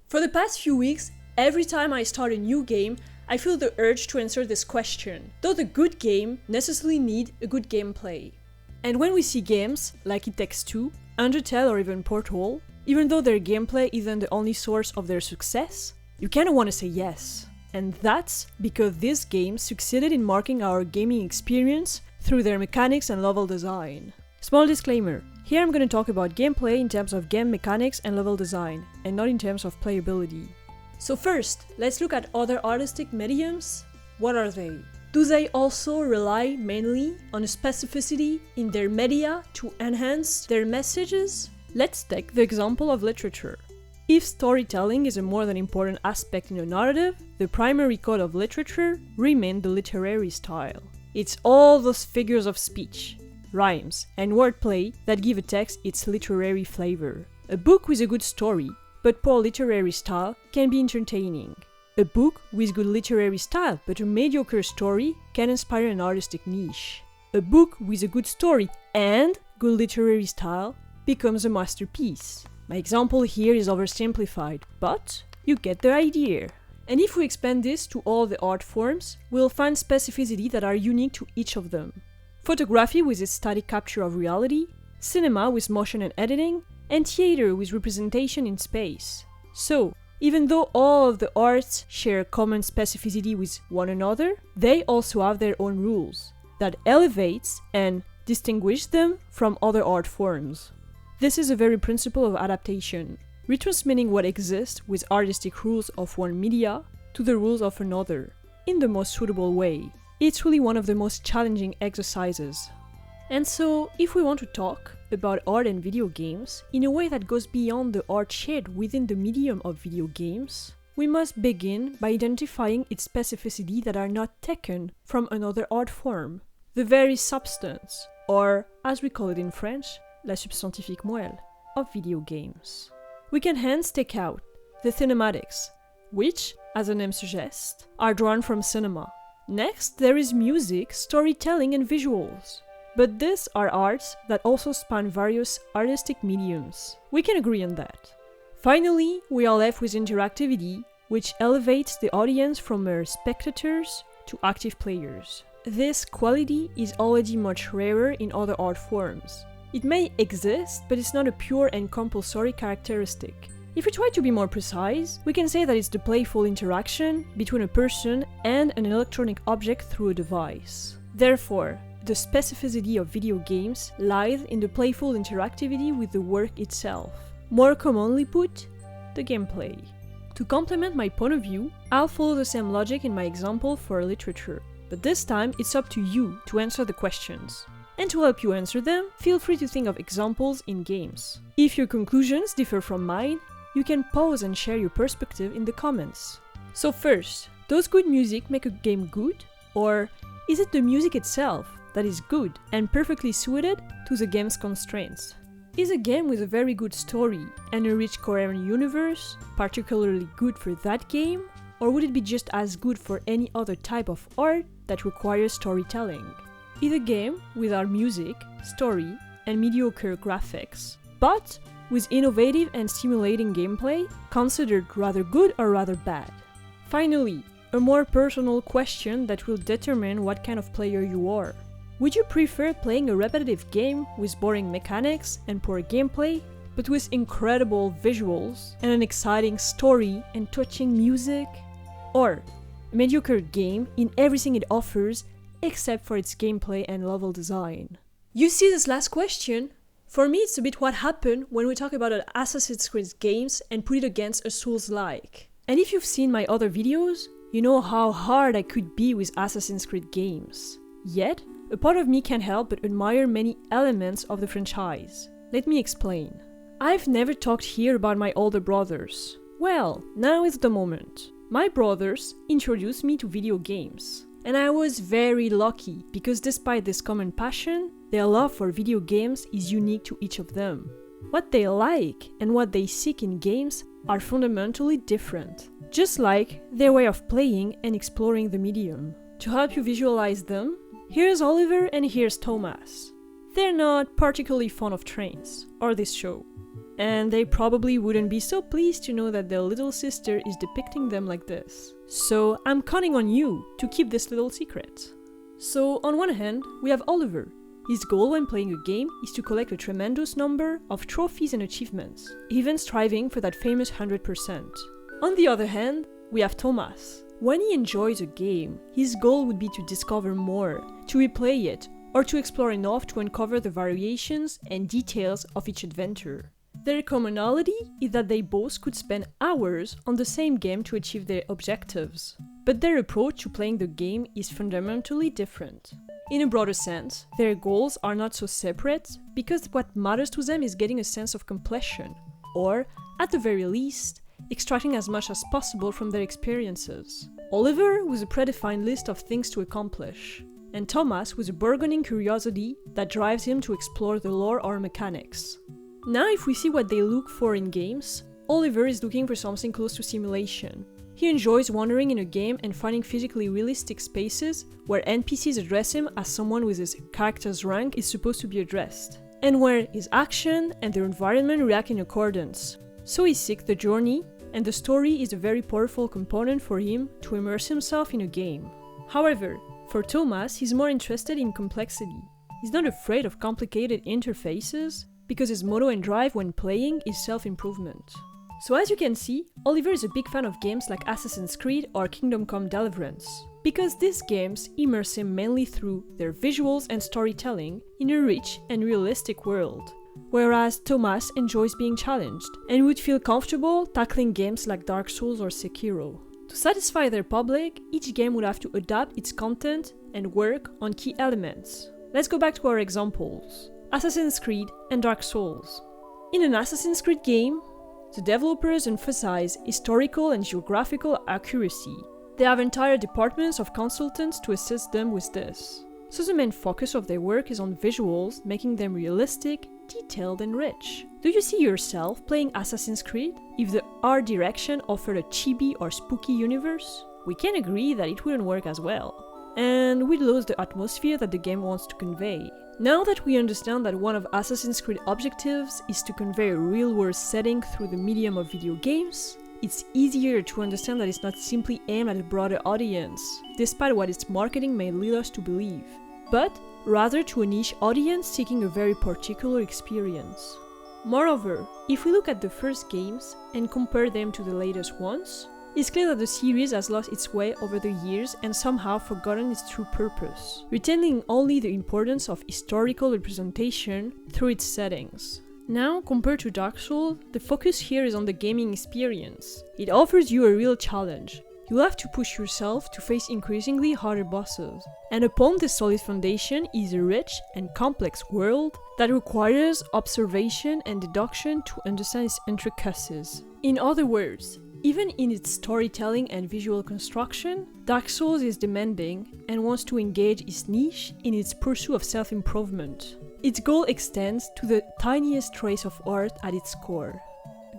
For the past few weeks, every time I start a new game, I feel the urge to answer this question. Does a good game necessarily need a good gameplay? And when we see games, like It Takes Two, Undertale or even Portal, even though their gameplay isn't the only source of their success, you kinda wanna say yes. And that's because these games succeeded in marking our gaming experience through their mechanics and level design. Small disclaimer, here I'm gonna talk about gameplay in terms of game mechanics and level design, and not in terms of playability. So first, let's look at other artistic mediums. What are they? Do they also rely mainly on a specificity in their media to enhance their messages? Let's take the example of literature. If storytelling is a more than important aspect in a narrative, the primary code of literature remains the literary style. It's all those figures of speech, rhymes, and wordplay that give a text its literary flavor. A book with a good story, but poor literary style, can be entertaining. A book with good literary style but a mediocre story can inspire an artistic niche. A book with a good story and good literary style becomes a masterpiece. My example here is oversimplified, but you get the idea. And if we expand this to all the art forms, we'll find specificity that are unique to each of them. Photography with its static capture of reality, cinema with motion and editing, and theater with representation in space. So, even though all of the arts share common specificity with one another, they also have their own rules that elevates and distinguish them from other art forms. This is a very principle of adaptation, retransmitting what exists with artistic rules of one media to the rules of another, in the most suitable way. It's really one of the most challenging exercises. And so, if we want to talk about art and video games in a way that goes beyond the art shared within the medium of video games, we must begin by identifying its specificity that are not taken from another art form, the very substance, or as we call it in French, la substantifique moelle, of video games. We can hence take out the cinematics, which, as the name suggests, are drawn from cinema. Next, there is music, storytelling, and visuals. But these are arts that also span various artistic mediums. We can agree on that. Finally, we are left with interactivity, which elevates the audience from mere spectators to active players. This quality is already much rarer in other art forms. It may exist, but it's not a pure and compulsory characteristic. If we try to be more precise, we can say that it's the playful interaction between a person and an electronic object through a device. Therefore, the specificity of video games lies in the playful interactivity with the work itself. More commonly put, the gameplay. To complement my point of view, I'll follow the same logic in my example for literature, but this time it's up to you to answer the questions. And to help you answer them, feel free to think of examples in games. If your conclusions differ from mine, you can pause and share your perspective in the comments. So first, does good music make a game good? Or is it the music itself that is good and perfectly suited to the game's constraints? Is a game with a very good story and a rich coherent universe particularly good for that game? Or would it be just as good for any other type of art that requires storytelling? Is a game without music, story, and mediocre graphics, but with innovative and stimulating gameplay, considered rather good or rather bad? Finally, a more personal question that will determine what kind of player you are. Would you prefer playing a repetitive game with boring mechanics and poor gameplay, but with incredible visuals and an exciting story and touching music? Or a mediocre game in everything it offers except for its gameplay and level design? You see this last question? For me, it's a bit what happened when we talk about Assassin's Creed games and put it against a Souls-like. And if you've seen my other videos, you know how hard I could be with Assassin's Creed games. Yet, a part of me can't help but admire many elements of the franchise. Let me explain. I've never talked here about my older brothers. Well, now is the moment. My brothers introduced me to video games. And I was very lucky because despite this common passion, their love for video games is unique to each of them. What they like and what they seek in games are fundamentally different, just like their way of playing and exploring the medium. To help you visualize them, here's Oliver and here's Thomas. They're not particularly fond of trains, or this show. and they probably wouldn't be so pleased to know that their little sister is depicting them like this. So I'm counting on you to keep this little secret. So on one hand, we have Oliver. His goal when playing a game is to collect a tremendous number of trophies and achievements, even striving for that famous 100%. On the other hand, we have Thomas. When he enjoys a game, his goal would be to discover more, to replay it, or to explore enough to uncover the variations and details of each adventure. Their commonality is that they both could spend hours on the same game to achieve their objectives, but their approach to playing the game is fundamentally different. In a broader sense, their goals are not so separate because what matters to them is getting a sense of completion, or, at the very least, extracting as much as possible from their experiences. Oliver with a predefined list of things to accomplish, and Thomas with a burgeoning curiosity that drives him to explore the lore or mechanics. Now if we see what they look for in games, Oliver is looking for something close to simulation. He enjoys wandering in a game and finding physically realistic spaces where NPCs address him as someone with his character's rank is supposed to be addressed, and where his action and their environment react in accordance. So he seeks the journey, and the story is a very powerful component for him to immerse himself in a game. However, for Thomas, he's more interested in complexity. He's not afraid of complicated interfaces, because his motto and drive when playing is self-improvement. So as you can see, Oliver is a big fan of games like Assassin's Creed or Kingdom Come Deliverance, because these games immerse him mainly through their visuals and storytelling in a rich and realistic world, whereas Thomas enjoys being challenged and would feel comfortable tackling games like Dark Souls or Sekiro. To satisfy their public, each game would have to adapt its content and work on key elements. Let's go back to our examples: Assassin's Creed and Dark Souls. In an Assassin's Creed game, the developers emphasize historical and geographical accuracy. They have entire departments of consultants to assist them with this. So the main focus of their work is on visuals, making them realistic, detailed and rich. Do you see yourself playing Assassin's Creed if the art direction offered a chibi or spooky universe? We can agree that it wouldn't work as well, and we'd lose the atmosphere that the game wants to convey. Now that we understand that one of Assassin's Creed objectives is to convey a real-world setting through the medium of video games, it's easier to understand that it's not simply aimed at a broader audience, despite what its marketing may lead us to believe, but rather to a niche audience seeking a very particular experience. Moreover, if we look at the first games and compare them to the latest ones, it's clear that the series has lost its way over the years and somehow forgotten its true purpose, retaining only the importance of historical representation through its settings. Now, compared to Dark Souls, the focus here is on the gaming experience. It offers you a real challenge. You'll have to push yourself to face increasingly harder bosses. And upon this solid foundation is a rich and complex world that requires observation and deduction to understand its intricacies. In other words, even in its storytelling and visual construction, Dark Souls is demanding and wants to engage its niche in its pursuit of self-improvement. Its goal extends to the tiniest trace of art at its core.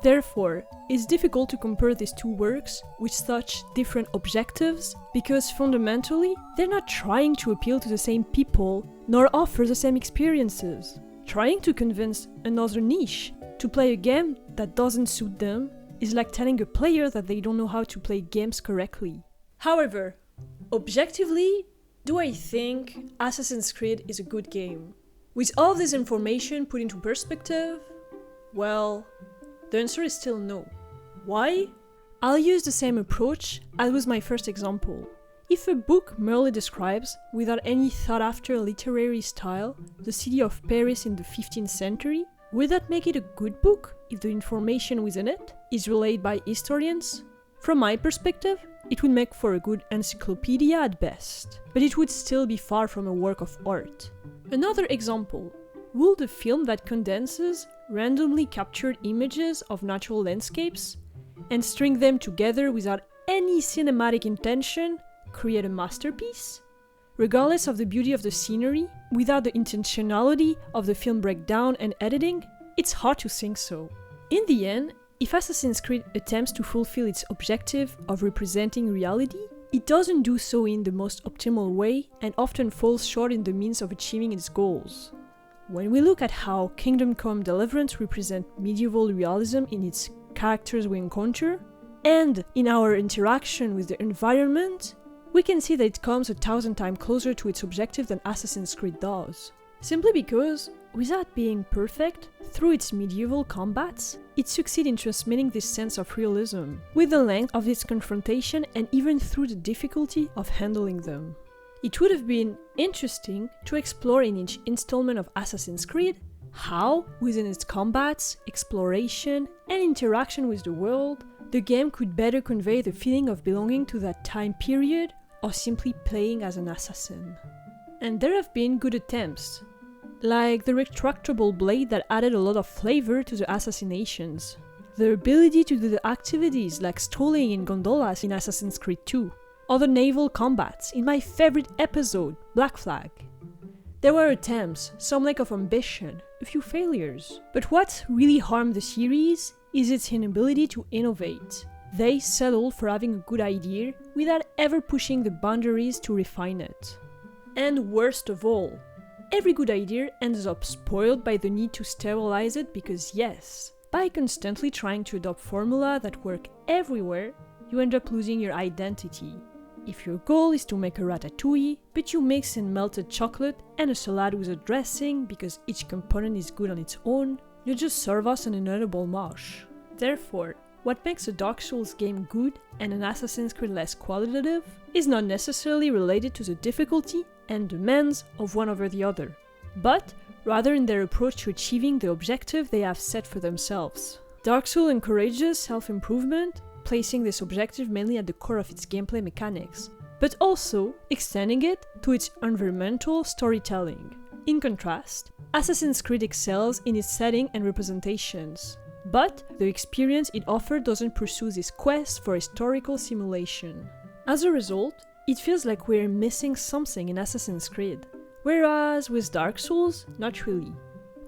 Therefore, it's difficult to compare these two works with such different objectives because fundamentally, they're not trying to appeal to the same people nor offer the same experiences. Trying to convince another niche to play a game that doesn't suit them is like telling a player that they don't know how to play games correctly. However, objectively, do I think Assassin's Creed is a good game? With all this information put into perspective, well, the answer is still no. Why? I'll use the same approach as with my first example. If a book merely describes, without any thought-after literary style, the city of Paris in the 15th century, would that make it a good book if the information within it is relayed by historians? From my perspective, it would make for a good encyclopedia at best, but it would still be far from a work of art. Another example, would a film that condenses randomly captured images of natural landscapes and string them together without any cinematic intention create a masterpiece? Regardless of the beauty of the scenery, without the intentionality of the film breakdown and editing, it's hard to think so. In the end, if Assassin's Creed attempts to fulfill its objective of representing reality, it doesn't do so in the most optimal way and often falls short in the means of achieving its goals. When we look at how Kingdom Come Deliverance represents medieval realism in its characters we encounter, and in our interaction with the environment, we can see that it comes 1,000 times closer to its objective than Assassin's Creed does. Simply because, without being perfect, through its medieval combats, it succeeds in transmitting this sense of realism, with the length of its confrontation and even through the difficulty of handling them. It would have been interesting to explore in each installment of Assassin's Creed how, within its combats, exploration, and interaction with the world, the game could better convey the feeling of belonging to that time period or simply playing as an assassin. And there have been good attempts, like the retractable blade that added a lot of flavor to the assassinations, the ability to do the activities like strolling in gondolas in Assassin's Creed 2, or the naval combats in my favorite episode, Black Flag. There were attempts, some lack of ambition, a few failures, but what really harmed the series is its inability to innovate. They settled for having a good idea without ever pushing the boundaries to refine it. And worst of all, every good idea ends up spoiled by the need to sterilize it because yes, by constantly trying to adopt formula that work everywhere, you end up losing your identity. If your goal is to make a ratatouille, but you mix in melted chocolate and a salad with a dressing because each component is good on its own, you just serve us an inedible mush. Therefore, what makes a Dark Souls game good and an Assassin's Creed less qualitative is not necessarily related to the difficulty and demands of one over the other, but rather in their approach to achieving the objective they have set for themselves. Dark Souls encourages self-improvement, placing this objective mainly at the core of its gameplay mechanics, but also extending it to its environmental storytelling. In contrast, Assassin's Creed excels in its setting and representations, but the experience it offers doesn't pursue this quest for historical simulation. As a result, it feels like we're missing something in Assassin's Creed, whereas with Dark Souls, not really.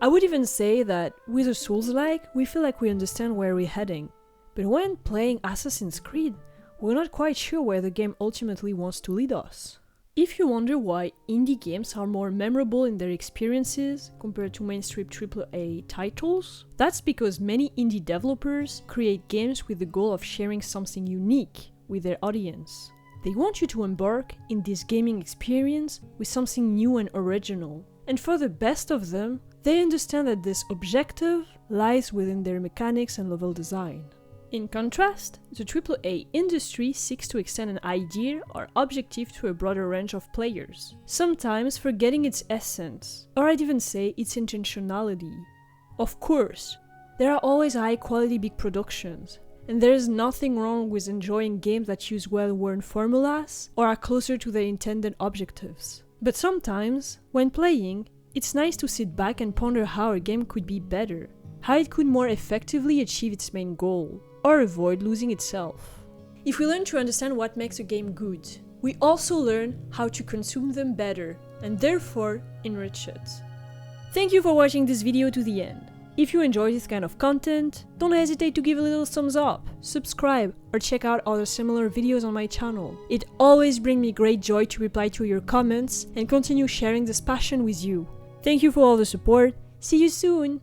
I would even say that with a Souls-like, we feel like we understand where we're heading. But when playing Assassin's Creed, we're not quite sure where the game ultimately wants to lead us. If you wonder why indie games are more memorable in their experiences compared to mainstream AAA titles, that's because many indie developers create games with the goal of sharing something unique with their audience. They want you to embark in this gaming experience with something new and original. And for the best of them, they understand that this objective lies within their mechanics and level design. In contrast, the AAA industry seeks to extend an idea or objective to a broader range of players, sometimes forgetting its essence, or I'd even say its intentionality. Of course, there are always high-quality big productions, and there is nothing wrong with enjoying games that use well-worn formulas or are closer to their intended objectives. But sometimes, when playing, it's nice to sit back and ponder how a game could be better, how it could more effectively achieve its main goal, or avoid losing itself. If we learn to understand what makes a game good, we also learn how to consume them better, and therefore enrich it. Thank you for watching this video to the end. If you enjoy this kind of content, don't hesitate to give a little thumbs up, subscribe, or check out other similar videos on my channel. It always brings me great joy to reply to your comments and continue sharing this passion with you. Thank you for all the support, see you soon!